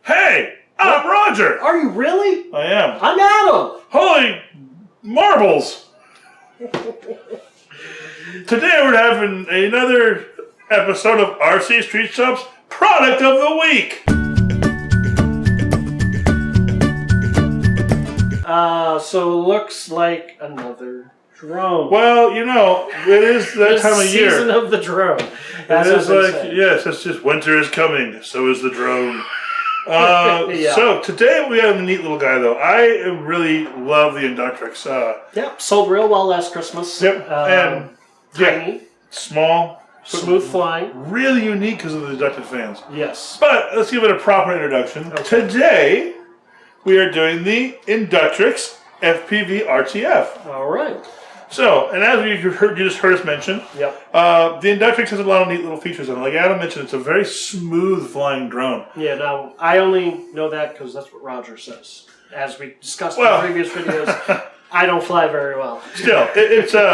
Hey, I'm Roger. Are you really? I am. I'm Adam. Holy marbles. Today we're having another episode of RC Street Shop's Product of the Week. So looks like another drone. Well, you know, it is that time of year. Season of the drone. It is like, yes, it's just winter is coming, so is the drone. Yeah. So today we have a neat little guy though. I really love the Inductrix. Yep, sold real well last Christmas. Yep, and tiny, small, smooth flying, really unique because of the inducted fans. Yes. But let's give it a proper introduction. Okay. Today we are doing the Inductrix FPV RTF. All right. So, and as you just heard us mention, Yep. the Inductrix has a lot of neat little features on it. Like Adam mentioned, it's a very smooth flying drone. Yeah. Now I only know that because that's what Roger says. As we discussed in previous videos, I don't fly very well. Still,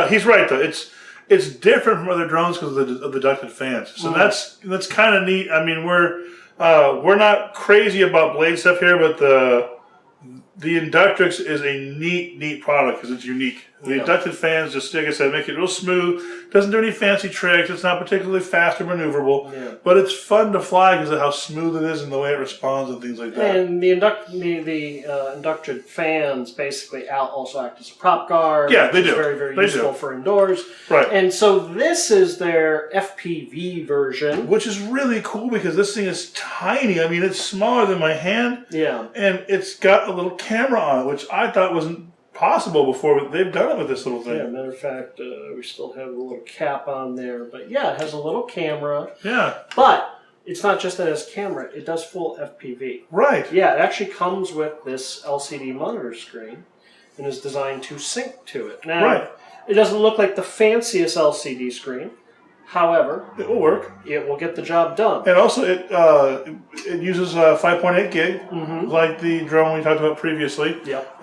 he's right though. It's different from other drones because of the ducted fans. So that's kind of neat. I mean, we're not crazy about blade stuff here, but the Inductrix is a neat product because it's unique. The inducted fans, just like I said, make it real smooth. Doesn't do any fancy tricks. It's not particularly fast or maneuverable, but it's fun to fly because of how smooth it is and the way it responds and things like that. And the inducted fans basically also act as a prop guard. Yeah, they do. Very useful for indoors. Right. And so this is their FPV version, which is really cool because this thing is tiny. I mean, it's smaller than my hand. Yeah. And it's got a little camera on it, which I thought wasn't possible before, but they've done it with this little thing. Yeah, matter of fact, we still have a little cap on there. But yeah, it has a little camera. Yeah. But it's not just that it has camera, it does full FPV. Right. Yeah, it actually comes with this LCD monitor screen and is designed to sync to it. Now, it doesn't look like the fanciest LCD screen. However, it will work. It will get the job done. And also, it uses 5.8 gig, like the drone we talked about previously. Yep.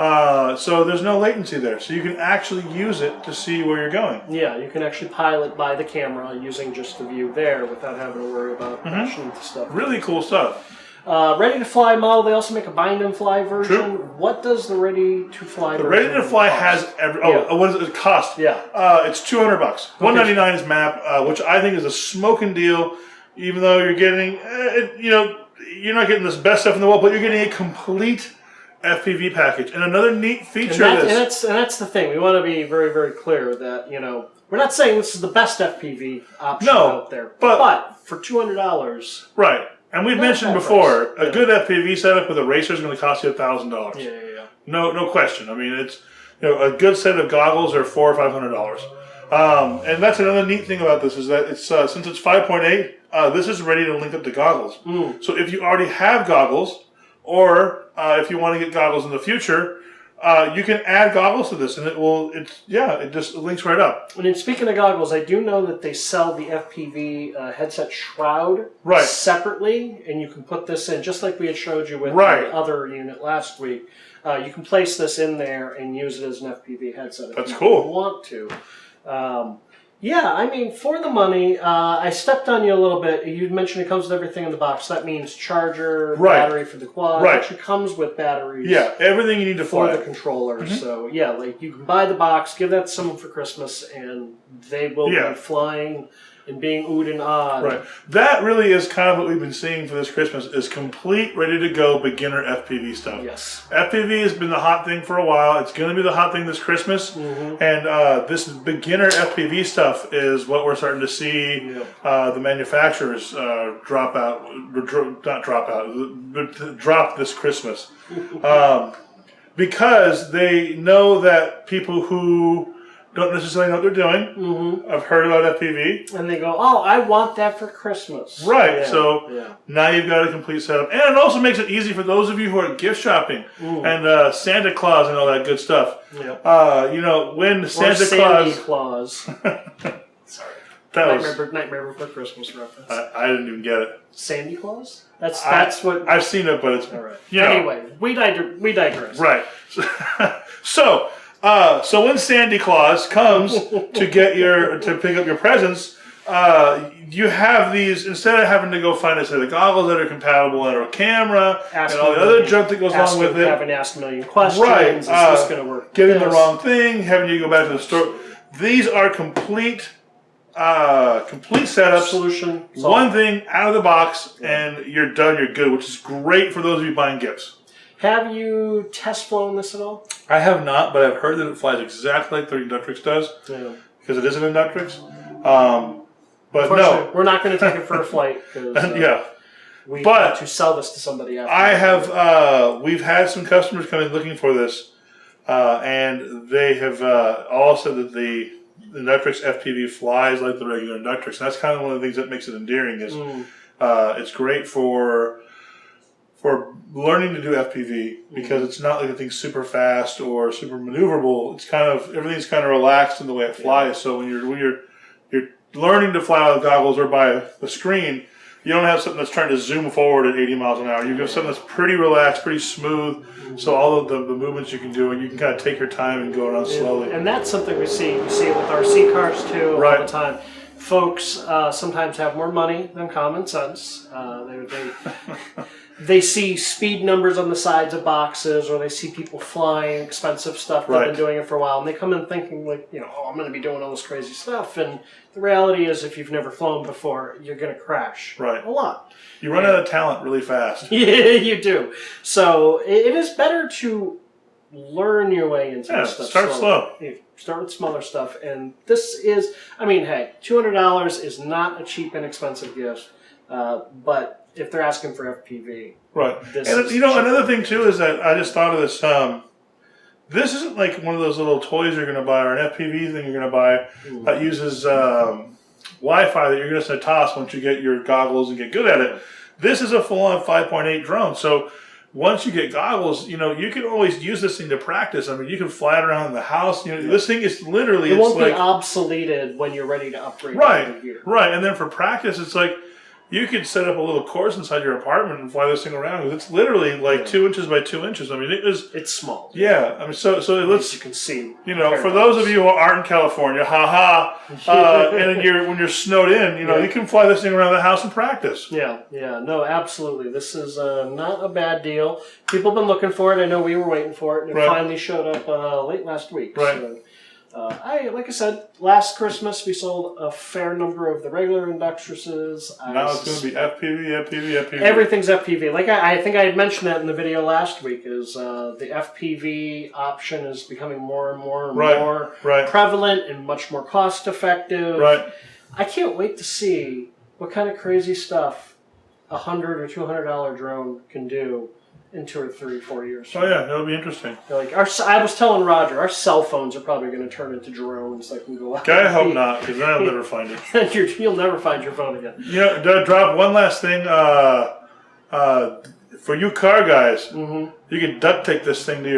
So there's no latency there. So you can actually use it to see where you're going. Yeah, you can actually pilot by the camera using just the view there without having to worry about crashing into stuff. Really cool stuff. Ready to fly model. They also make a bind and fly version. True. What does the ready to fly? The ready to fly has what does it cost? Yeah. It's $200. $199 is map, which I think is a smoking deal. Even though you're getting, you're not getting this best stuff in the world, but you're getting a complete FPV package. And another neat feature that's the thing. We want to be very clear that we're not saying this is the best FPV option out there, but for $200, right. And we've mentioned before, a good FPV setup with a racer is going to cost you $1,000. Yeah. No question. I mean, it's a good set of goggles are $400 or $500. And that's another neat thing about this is that it's since it's 5.8, this is ready to link up to goggles. So if you already have goggles, or if you want to get goggles in the future, you can add goggles to this, and it just links right up. And then speaking of goggles, I do know that they sell the FPV headset shroud separately, and you can put this in, just like we had showed you with the other unit last week. You can place this in there and use it as an FPV headset if you want to. Yeah, I mean, for the money, I stepped on you a little bit. You mentioned it comes with everything in the box. That means charger, battery for the quad. It actually comes with batteries. Yeah, everything you need to fly. For the controller. So, yeah, like you can buy the box, give that to someone for Christmas, and they will be flying and being oohed and awed. Right. That really is kind of what we've been seeing for this Christmas, is complete, ready-to-go beginner FPV stuff. Yes. FPV has been the hot thing for a while. It's going to be the hot thing this Christmas. And this beginner FPV stuff is what we're starting to see the manufacturers drop this Christmas. Because they know that people who don't necessarily know what they're doing. I've heard about FPV. And they go, oh, I want that for Christmas. Right, so now you've got a complete setup. And it also makes it easy for those of you who are gift shopping and Santa Claus and all that good stuff. When Santa Claus... Sorry. Nightmare Before Christmas reference. I didn't even get it. Sandy Claus? That's what... I've seen it, but it's... All right. Anyway, we digress. Right. So when Sandy Claus comes to pick up your presents, you have these, instead of having to go find a set of goggles that are compatible and a camera and all the other junk that goes along with it. Having asked a million questions. Right. Is this going to work? Getting the wrong thing, having you go back to the store. These are complete setups. Solution. One thing out of the box, and you're done, you're good, which is great for those of you buying gifts. Have you test flown this at all? I have not, but I've heard that it flies exactly like the Inductrix does. Yeah. Because it is an Inductrix. But no. We're not going to take it for a flight. Yeah. We have to sell this to somebody else. I have, we've had some customers come in looking for this, and they have all said that the Inductrix FPV flies like the regular Inductrix. And that's kind of one of the things that makes it endearing is it's great for learning to do FPV because it's not like the thing's super fast or super maneuverable. It's kind of, everything's kind of relaxed in the way it flies. So when you're learning to fly with goggles or by the screen, you don't have something that's trying to zoom forward at 80 miles an hour. You have something that's pretty relaxed, pretty smooth. So all of the movements you can do, and you can kind of take your time and go around slowly. And that's something we see. We see it with RC cars too all the time. Folks sometimes have more money than common sense. They see speed numbers on the sides of boxes, or they see people flying expensive stuff that have been doing it for a while, and they come in thinking like, oh, I'm going to be doing all this crazy stuff. And the reality is, if you've never flown before, you're going to crash a lot. You run out of talent really fast. Yeah, you do. So it is better to learn your way into this stuff. Start slow. Start with smaller stuff, and this is, I mean, hey, $200 is not a cheap and expensive gift, but if they're asking for FPV. Right. And another thing too is that I just thought of this, this isn't like one of those little toys you're going to buy or an FPV thing you're going to buy that uses Wi-Fi that you're just going to toss once you get your goggles and get good at it. This is a full-on 5.8 drone. So once you get goggles, you can always use this thing to practice. I mean, you can fly it around the house. This thing is literally... It won't be obsoleted when you're ready to upgrade. Right, right. And then for practice, it's like, you could set up a little course inside your apartment and fly this thing around. Because it's literally like 2 inches by 2 inches. I mean, it's small. Yeah. I mean, so let's... You can see. For those of you who aren't in California, and when you're snowed in, you can fly this thing around the house and practice. Yeah. No, absolutely. This is not a bad deal. People have been looking for it. I know we were waiting for it. And it finally showed up late last week. Right. So, like I said, last Christmas we sold a fair number of the regular Inductrices. Now it's going to be FPV. Everything's FPV. Like I think I had mentioned that in the video last week. Is the FPV option is becoming more and more prevalent and much more cost effective. Right. I can't wait to see what kind of crazy stuff $100 or $200 drone can do in 2 or 3 or 4 years. Oh yeah, that'll be interesting. Like I was telling Roger, our cell phones are probably going to turn into drones that can go out. I hope not, because then I'll never find it. You'll never find your phone again. Drop one last thing. For you car guys, you can duct tape this thing to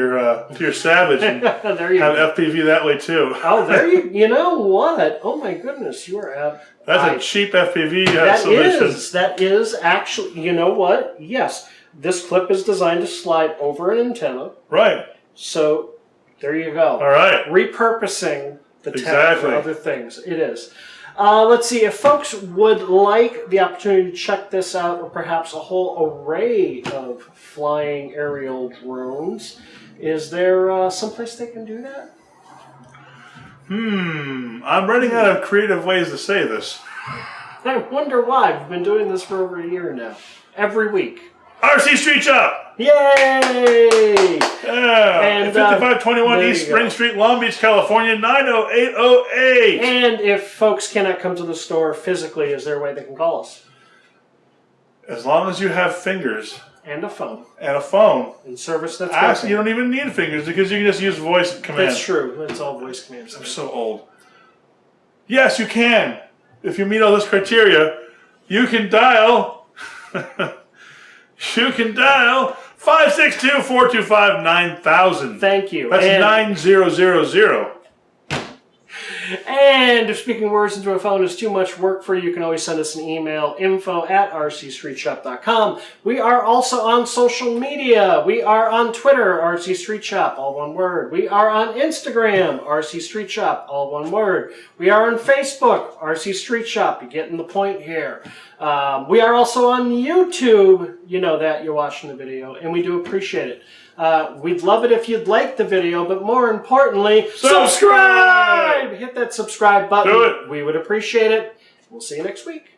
your Savage and there you have go. FPV that way too. Oh, there you. You know what? Oh my goodness, you are at. That's a cheap FPV solution. That is actually. You know what? Yes. This clip is designed to slide over an antenna. Right. So, there you go. All right. Repurposing the tech for other things. It is. Let's see. If folks would like the opportunity to check this out, or perhaps a whole array of flying aerial drones, is there someplace they can do that? I'm running out of creative ways to say this. I wonder why. We've been doing this for over a year now. Every week. RC Street Shop! Yay! Yeah, and 5521 East Spring Street, Long Beach, California, 90808. And if folks cannot come to the store physically, is there a way they can call us? As long as you have fingers. And a phone. And service that's actually, you don't even need fingers because you can just use voice commands. That's true. It's all voice commands. I'm so old. Yes, you can. If you meet all this criteria, you can dial... You can dial 562-425-9000. Thank you. That's 9000. And if speaking words into a phone is too much work for you, you can always send us an email, info@rcstreetshop.com. We are also on social media. We are on Twitter, RC Street Shop, all one word. We are on Instagram, RC Street Shop, all one word. We are on Facebook, RC Street Shop. You're getting the point here. We are also on YouTube. You know that, you're watching the video, and we do appreciate it. We'd love it if you'd like the video, but more importantly, subscribe! Hit that subscribe button. Do it. We would appreciate it. We'll see you next week.